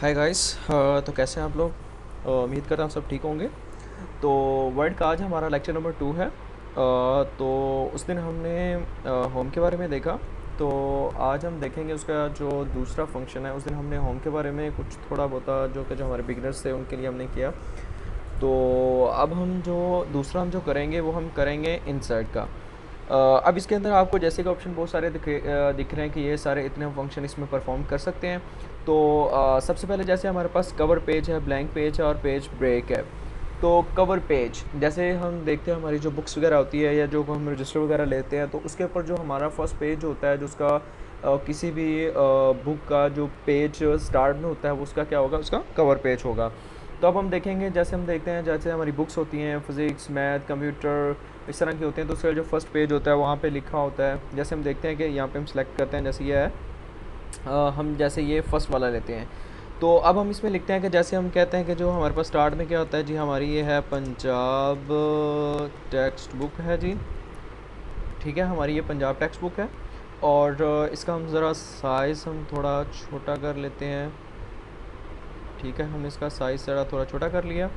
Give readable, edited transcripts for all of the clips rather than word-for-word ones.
Hi guys. तो कैसे हैं आप लोग? उम्मीद करता हूँ सब ठीक होंगे। तो वर्ड का आज हमारा लेक्चर नंबर 2 है। तो उस दिन हमने होम के बारे में देखा। तो आज हम देखेंगे उसका जो दूसरा फंक्शन है। उस दिन हमने होम के बारे में कुछ थोड़ा बहुत जो हमारे बिगनर्स थे उनके लिए हमने किया। तो अब हम जो करेंगे वो हम करेंगे इंसर्ट का। अब इसके अंदर आपको जैसे कि ऑप्शन बहुत सारे दिख रहे हैं कि ये सारे इतने हम फंक्शन इसमें परफॉर्म कर सकते हैं। तो सबसे पहले जैसे हमारे पास कवर पेज है, ब्लैंक पेज है और पेज ब्रेक है। तो कवर पेज जैसे हम देखते हैं हमारी जो बुक्स वगैरह होती है या जो हम रजिस्टर वगैरह लेते हैं, तो उसके ऊपर जो हमारा फर्स्ट पेज होता है, जो उसका किसी भी बुक का जो पेज स्टार्ट में होता है वो उसका क्या होगा, उसका कवर पेज होगा। तो अब हम देखेंगे, जैसे हम देखते हैं जैसे हमारी बुक्स होती हैं फिज़िक्स, मैथ, कंप्यूटर, इस तरह की होती हैं, तो उसका जो फर्स्ट पेज होता है वहाँ पे लिखा होता है। जैसे हम देखते हैं कि यहाँ पे हम सेलेक्ट करते हैं, जैसे ये है, हम जैसे ये फर्स्ट वाला लेते हैं। तो अब हम इसमें लिखते हैं कि जैसे हम कहते हैं कि जो हमारे पास स्टार्ट में क्या होता है जी, हमारी ये है पंजाब टेक्स्ट बुक है जी। ठीक है, हमारी ये पंजाब टेक्स्ट बुक है। और इसका हम ज़रा साइज़ हम थोड़ा छोटा कर लेते हैं। ठीक है, हम इसका साइज़ ज़रा थोड़ा छोटा कर लिया।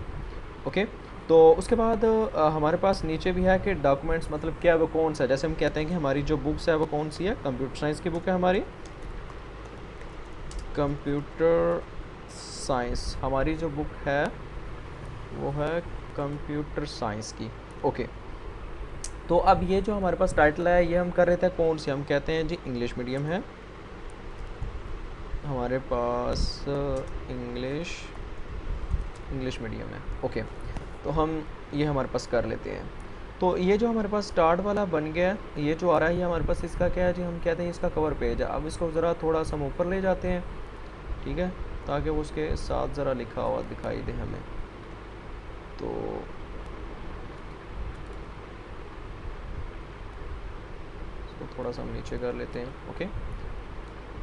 ओके। तो उसके बाद हमारे पास नीचे भी है कि डॉक्यूमेंट्स मतलब क्या है, वो कौन सा है। जैसे हम कहते हैं कि हमारी जो बुक्स है वो कौन सी है, कंप्यूटर साइंस की बुक है हमारी। कंप्यूटर साइंस हमारी जो बुक है वो है कंप्यूटर साइंस की। ओके। तो अब ये जो हमारे पास टाइटल है ये हम कर रहे थे कौन सी, हम कहते हैं जी इंग्लिश मीडियम है हमारे पास। इंग्लिश इंग्लिश मीडियम है। ओके। तो हम ये हमारे पास कर लेते हैं। तो ये जो हमारे पास स्टार्ट वाला बन गया, ये जो आ रहा है ये हमारे पास इसका क्या है जी, हम कहते हैं इसका कवर पेज है। अब इसको ज़रा थोड़ा सा हम ऊपर ले जाते हैं, ठीक है, ताकि वो उसके साथ ज़रा लिखा हुआ दिखाई दे हमें। तो इसको थोड़ा सा हम नीचे कर लेते हैं। ओके।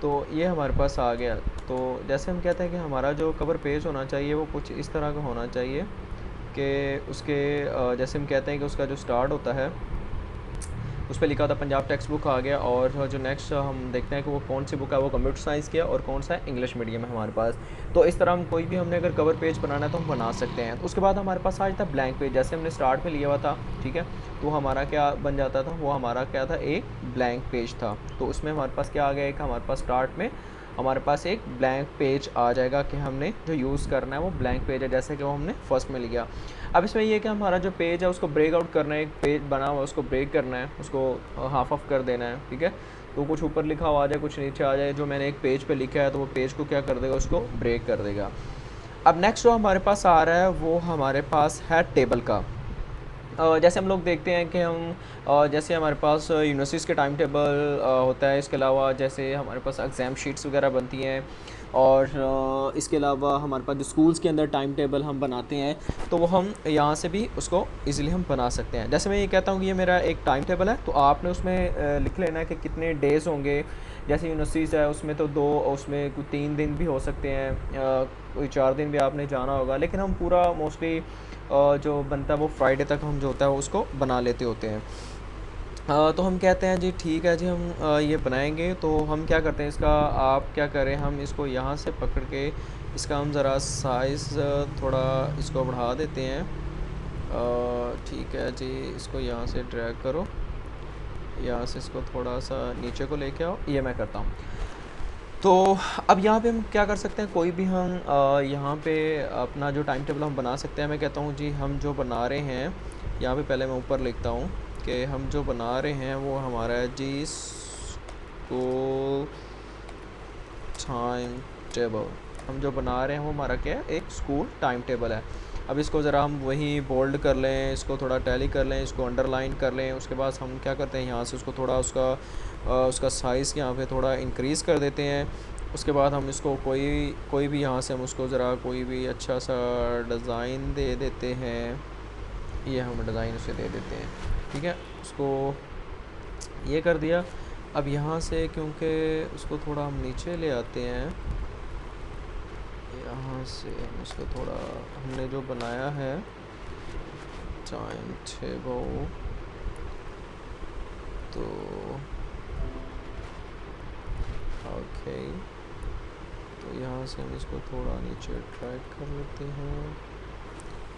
तो ये हमारे पास आ गया। तो जैसे हम कहते हैं कि हमारा जो कवर पेज होना चाहिए वो कुछ इस तरह का होना चाहिए कि उसके जैसे हम कहते हैं कि उसका जो स्टार्ट होता है उस पर लिखा होता है पंजाब टेक्स्ट बुक आ गया। और जो नेक्स्ट हम देखते हैं कि वो कौन सी बुक है, वो कंप्यूटर साइंस की है और कौन सा है, इंग्लिश मीडियम है हमारे पास। तो इस तरह हम कोई भी हमने अगर कवर पेज बनाना है तो हम बना सकते हैं। तो उसके बाद हमारे पास आ जाता है ब्लैंक पेज, जैसे हमने स्टार्ट में लिया हुआ था। ठीक है, तो हमारा क्या बन जाता था, वो हमारा क्या था, एक ब्लैंक पेज था। तो उसमें हमारे पास क्या आ गया, एक हमारे पास स्टार्ट में हमारे पास एक ब्लैंक पेज आ जाएगा कि हमने जो यूज़ करना है वो ब्लैंक पेज है, जैसे कि वो हमने फर्स्ट में लिया। अब इसमें ये कि हमारा जो पेज है उसको ब्रेक आउट करना है, एक पेज बना हुआ है उसको ब्रेक करना है, उसको हाफ ऑफ कर देना है। ठीक है, तो कुछ ऊपर लिखा हुआ आ जाए, कुछ नीचे आ जाए, जो मैंने एक पेज पे लिखा है तो वो पेज को क्या कर देगा, उसको ब्रेक कर देगा। अब नेक्स्ट जो हमारे पास आ रहा है वो हमारे पास है टेबल का। जैसे हम लोग देखते हैं कि हम जैसे हमारे पास यूनिवर्सिटीज़ के टाइम टेबल होता है, इसके अलावा जैसे हमारे पास एग्ज़ाम शीट्स वगैरह बनती हैं, और इसके अलावा हमारे पास जो स्कूल्स के अंदर टाइम टेबल हम बनाते हैं, तो वो हम यहाँ से भी उसको इजीली हम बना सकते हैं। जैसे मैं ये कहता हूँ कि ये मेरा एक टाइम टेबल है, तो आपने उसमें लिख लेना है कि कितने डेज़ होंगे। जैसे यूनिवर्सिटीज़ है उसमें तो 2, उसमें कोई 3 दिन भी हो सकते हैं, कोई 4 दिन भी आपने जाना होगा, लेकिन हम पूरा मोस्टली जो बनता है वो फ्राइडे तक हम जो होता है वो उसको बना लेते होते हैं। तो हम कहते हैं जी ठीक है जी, हम ये बनाएंगे। तो हम क्या करते हैं, इसका आप क्या करें, हम इसको यहाँ से पकड़ के इसका हम ज़रा साइज़ थोड़ा इसको बढ़ा देते हैं। ठीक है जी, इसको यहाँ से ड्रैग करो, यहाँ से इसको थोड़ा सा नीचे को लेके आओ, ये मैं करता हूँ। तो अब यहाँ पे हम क्या कर सकते हैं, कोई भी हम यहाँ पे अपना जो टाइम टेबल हम बना सकते हैं। मैं कहता हूँ जी हम जो बना रहे हैं, यहाँ पे पहले मैं ऊपर लिखता हूँ कि हम जो बना रहे हैं वो हमारा है जी स्कूल टाइम टेबल। हम जो बना रहे हैं वो हमारा क्या है, एक स्कूल टाइम टेबल है। अब इसको ज़रा हम वही बोल्ड कर लें, इसको थोड़ा टैली कर लें, इसको अंडरलाइन कर लें। उसके बाद हम क्या करते हैं, यहाँ से उसको थोड़ा उसका साइज़ यहाँ पे थोड़ा इंक्रीज़ कर देते हैं। उसके बाद हम इसको कोई भी यहाँ से हम उसको ज़रा कोई भी अच्छा सा डिज़ाइन दे देते हैं। ये हम डिज़ाइन उसे दे देते हैं। ठीक है, उसको ये कर दिया। अब यहाँ से क्योंकि उसको थोड़ा हम नीचे ले आते हैं, यहाँ से हम इसको थोड़ा, हमने जो बनाया है टाइम टेबल, तो ओके, तो यहाँ यहाँ से हम इसको थोड़ा नीचे ड्रैग कर लेते हैं।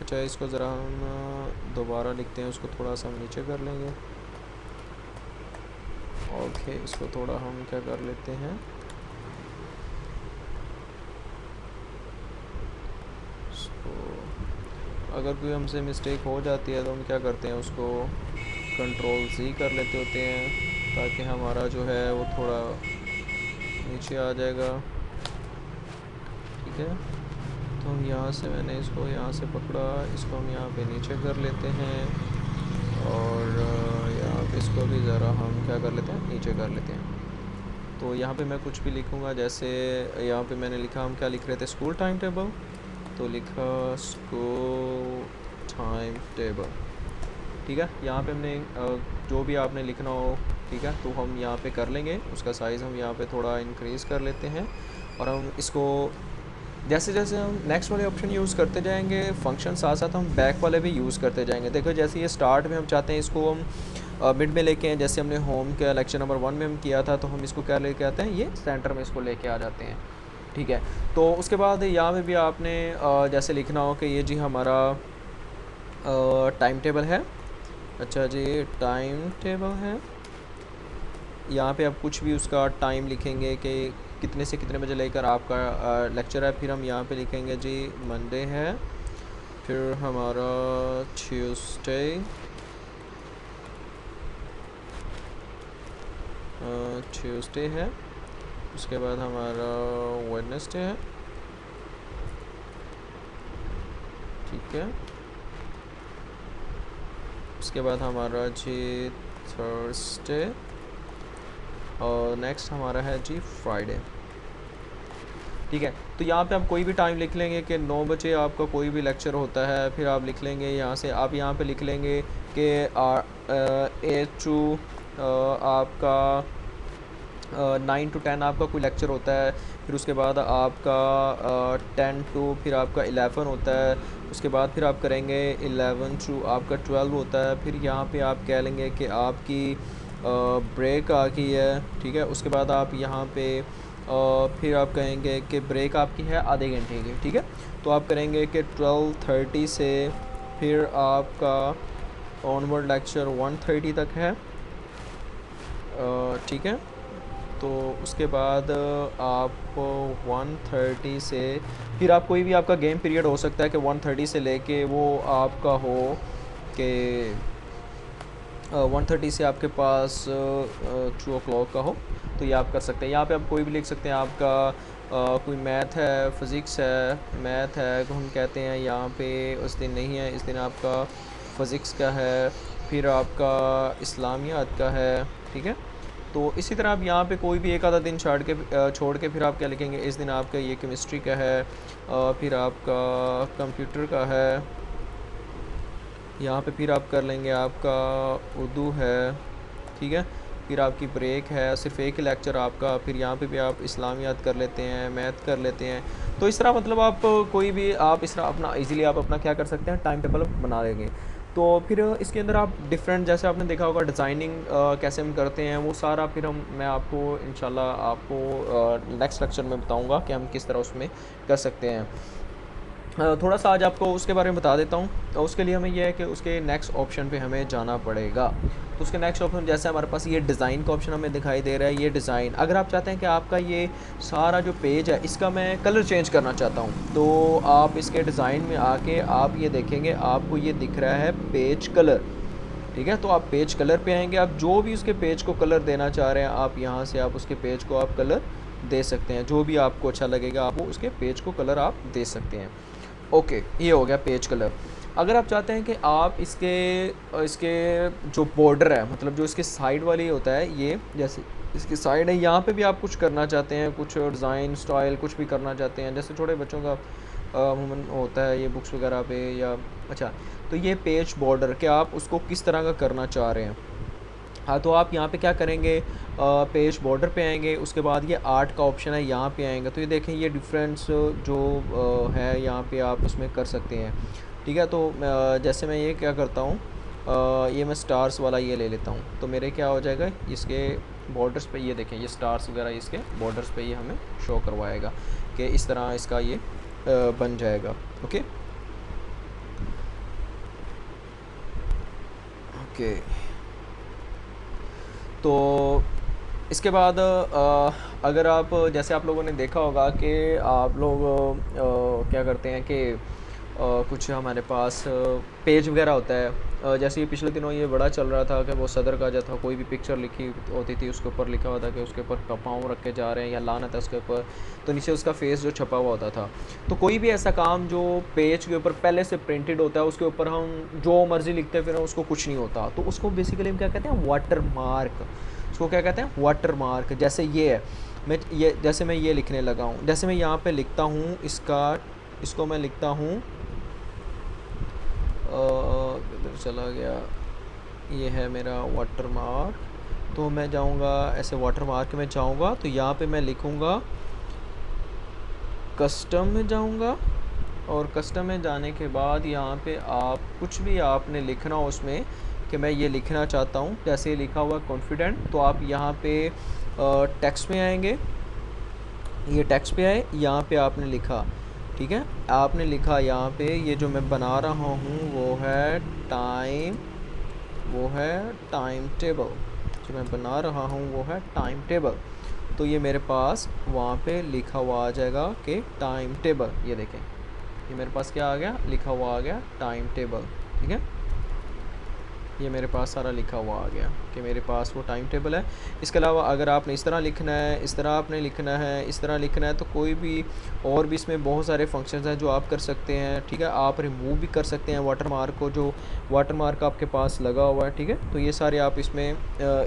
अच्छा, इसको ज़रा हम दोबारा लिखते हैं, उसको थोड़ा सा हम नीचे कर लेंगे। ओके, इसको थोड़ा हम क्या कर लेते हैं, अगर कोई हमसे मिस्टेक हो जाती है तो हम क्या करते हैं, उसको कंट्रोल Z कर लेते होते हैं ताकि हमारा जो है वो थोड़ा नीचे आ जाएगा। ठीक है, तो हम यहाँ से, मैंने इसको यहाँ से पकड़ा, इसको हम यहाँ पे नीचे कर लेते हैं और यहाँ पे इसको भी ज़रा हम क्या कर लेते हैं, नीचे कर लेते हैं। तो यहाँ पे मैं कुछ भी लिखूँगा, जैसे यहाँ पे मैंने लिखा, हम क्या लिख रहे थे, स्कूल टाइम टेबल, तो लिखा स्कूल टाइम टेबल। ठीक है, यहाँ पे हमने जो भी आपने लिखना हो, ठीक है, तो हम यहाँ पे कर लेंगे। उसका साइज़ हम यहाँ पे थोड़ा इंक्रीज़ कर लेते हैं और हम इसको जैसे जैसे हम नेक्स्ट वाले ऑप्शन यूज़ करते जाएंगे, फंक्शन साथ साथ हम बैक वाले भी यूज़ करते जाएंगे। देखो, जैसे ये स्टार्ट में हम चाहते हैं इसको हम मिड में लेके हैं, जैसे हमने होम का लेक्चर नंबर 1 में हम किया था, तो हम इसको क्या लेके आते हैं, ये सेंटर में इसको लेके आ जाते हैं। ठीक है, तो उसके बाद यहाँ में भी आपने जैसे लिखना हो कि ये जी हमारा टाइम टेबल है। अच्छा जी, टाइम टेबल है। यहाँ पे आप कुछ भी उसका टाइम लिखेंगे कि कितने से कितने बजे लेकर आपका लेक्चर है। फिर हम यहाँ पे लिखेंगे जी मंडे है, फिर हमारा ट्यूसडे है, उसके बाद हमारा वेडनेसडे है। ठीक है, उसके बाद हमारा जी थर्सडे और नेक्स्ट हमारा है जी फ्राइडे। ठीक है, तो यहाँ पे आप कोई भी टाइम लिख लेंगे कि 9 बजे आपका कोई भी लेक्चर होता है। फिर आप लिख लेंगे यहाँ से, आप यहाँ पे लिख लेंगे कि 8 to आपका 9 to 10 आपका कोई लेक्चर होता है। फिर उसके बाद आपका 10 to फिर आपका 11 होता है। उसके बाद फिर आप करेंगे 11 to आपका 12 होता है। फिर यहाँ पे आप कह लेंगे कि आपकी ब्रेक आ गई है। ठीक है, उसके बाद आप यहाँ पे फिर आप कहेंगे कि ब्रेक आपकी है आधे घंटे की। ठीक है, तो आप करेंगे कि 12:30 से फिर आपका ऑनवर्ड लेक्चर 1:30 तक है। ठीक है, तो उसके बाद आप 1:30 से फिर आप कोई भी आपका गेम पीरियड हो सकता है कि 1:30 से लेके वो आपका हो कि 1:30 से आपके पास 2 o'clock का हो, तो ये आप कर सकते हैं। यहाँ पे आप कोई भी लिख सकते हैं, आपका कोई मैथ है, फ़िज़िक्स है, मैथ है तो हम कहते हैं यहाँ पे उस दिन नहीं है, इस दिन आपका फ़िज़िक्स का है, फिर आपका इस्लामियात का है। ठीक है, तो इसी तरह आप यहाँ पे कोई भी एक आधा दिन छोड़ के फिर आप क्या लिखेंगे, इस दिन आपका ये केमिस्ट्री का है, फिर आपका कंप्यूटर का है। यहाँ पे फिर आप कर लेंगे आपका उर्दू है। ठीक है, फिर आपकी ब्रेक है, सिर्फ एक ही लेक्चर आपका। फिर यहाँ पे भी आप इस्लामियात कर लेते हैं, मैथ कर लेते हैं। तो इस तरह मतलब आप कोई भी आप इस तरह अपना इजीली आप अपना क्या कर सकते हैं, टाइम टेबल बना लेंगे। तो फिर इसके अंदर आप डिफरेंट, जैसे आपने देखा होगा डिज़ाइनिंग कैसे हम करते हैं, वो सारा फिर मैं आपको इंशाल्लाह आपको नेक्स्ट लेक्चर में बताऊँगा कि हम किस तरह उसमें कर सकते हैं। थोड़ा सा आज आपको उसके बारे में बता देता हूँ। तो उसके लिए हमें यह है कि उसके नेक्स्ट ऑप्शन पे हमें जाना पड़ेगा। तो उसके नेक्स्ट ऑप्शन, जैसे हमारे पास ये डिज़ाइन का ऑप्शन हमें दिखाई दे रहा है, ये डिज़ाइन, अगर आप चाहते हैं कि आपका ये सारा जो पेज है इसका मैं कलर चेंज करना चाहता हूँ, तो आप इसके डिज़ाइन में आके आप ये देखेंगे, आपको ये दिख रहा है पेज कलर। ठीक है, तो आप पेज कलर पे आएंगे, आप जो भी उसके पेज को कलर देना चाह रहे हैं, आप यहाँ से आप उसके पेज को आप कलर दे सकते हैं, जो भी आपको अच्छा लगेगा आप वो उसके पेज को कलर आप दे सकते हैं। ओके, ये हो गया पेज कलर। अगर आप चाहते हैं कि आप इसके जो बॉर्डर है, मतलब जो इसके साइड वाली होता है, ये जैसे इसकी साइड है, यहाँ पे भी आप कुछ करना चाहते हैं, कुछ डिज़ाइन स्टाइल कुछ भी करना चाहते हैं, जैसे छोटे बच्चों का अमूमन होता है ये बुक्स वगैरह पे या अच्छा, तो ये पेज बॉर्डर कि आप उसको किस तरह का करना चाह रहे हैं। हाँ, तो आप यहाँ पे क्या करेंगे, पेज बॉर्डर पे आएंगे, उसके बाद ये आर्ट का ऑप्शन है, यहाँ पे आएंगे तो ये देखें ये डिफरेंस जो है यहाँ पे आप उसमें कर सकते हैं। ठीक है, तो जैसे मैं ये क्या करता हूँ, ये मैं स्टार्स वाला ये ले लेता हूँ, तो मेरे क्या हो जाएगा, इसके बॉर्डर्स पे ये देखें, ये स्टार्स वगैरह इसके बॉर्डर्स पे ये हमें शो करवाएगा कि इस तरह इसका ये बन जाएगा। Okay okay. तो इसके बाद अगर आप, जैसे आप लोगों ने देखा होगा कि आप लोग क्या करते हैं कि कुछ हमारे पास पेज वगैरह होता है, जैसे ये पिछले दिनों ये बड़ा चल रहा था कि वो सदर का जो था कोई भी पिक्चर लिखी होती थी उसके ऊपर लिखा हुआ था कि उसके ऊपर पाँव रख के जा रहे हैं या लानत है उसके ऊपर, तो नीचे उसका फेस जो छपा हुआ होता था। तो कोई भी ऐसा काम जो पेज के ऊपर पहले से प्रिंटेड होता है उसके ऊपर हम जो मर्जी लिखते हैं फिर उसको कुछ नहीं होता, तो उसको बेसिकली हम क्या कहते हैं, वाटर मार्क। उसको क्या कहते हैं, वाटर मार्क। जैसे ये है, जैसे मैं ये लिखने लगा हूँ, जैसे मैं यहाँ पे लिखता हूँ इसको मैं लिखता हूँ, इधर चला गया, ये है मेरा वाटर मार्क। तो मैं जाऊँगा ऐसे वाटर मार्क में जाऊँगा तो यहाँ पे मैं लिखूँगा कस्टम में जाऊँगा, और कस्टम में जाने के बाद यहाँ पे आप कुछ भी आपने लिखना हो उसमें कि मैं ये लिखना चाहता हूँ, जैसे ये लिखा हुआ कॉन्फिडेंट, तो आप यहाँ पे टेक्स्ट में आएंगे, ये टेक्स्ट पे आए, यहाँ पे आपने लिखा, ठीक है, आपने लिखा यहाँ पे ये जो मैं बना रहा हूँ वो है टाइम टेबल, जो मैं बना रहा हूँ वो है टाइम टेबल। तो ये मेरे पास वहाँ पे लिखा हुआ आ जाएगा कि टाइम टेबल, ये देखें ये मेरे पास क्या आ गया, लिखा हुआ आ गया टाइम टेबल। ठीक है, ये मेरे पास सारा लिखा हुआ आ गया कि मेरे पास वो टाइम टेबल है। इसके अलावा अगर आपने इस तरह लिखना है, इस तरह आपने लिखना है, इस तरह लिखना है, तो कोई भी और भी इसमें बहुत सारे फंक्शंस हैं जो आप कर सकते हैं। ठीक है, आप रिमूव भी कर सकते हैं वाटर मार्क को, जो वाटर मार्क आपके पास लगा हुआ है। ठीक है, तो ये सारे आप इसमें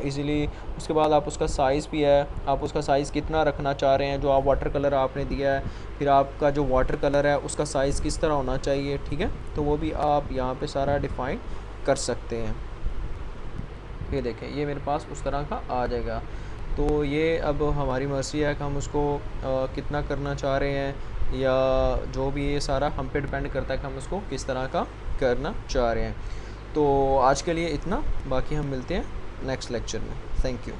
ईज़िली, उसके बाद आप उसका साइज़ भी है, आप उसका साइज़ कितना रखना चाह रहे हैं, जो आप वाटर कलर आपने दिया है, फिर आपका जो वाटर कलर है उसका साइज़ किस तरह होना चाहिए। ठीक है, तो वो भी आप यहाँ पे सारा डिफ़ाइन कर सकते हैं। ये देखें ये मेरे पास उस तरह का आ जाएगा। तो ये अब हमारी मर्ज़ी है कि हम उसको कितना करना चाह रहे हैं, या जो भी, ये सारा हम पे डिपेंड करता है कि हम उसको किस तरह का करना चाह रहे हैं। तो आज के लिए इतना, बाकी हम मिलते हैं नेक्स्ट लेक्चर में। Thank you.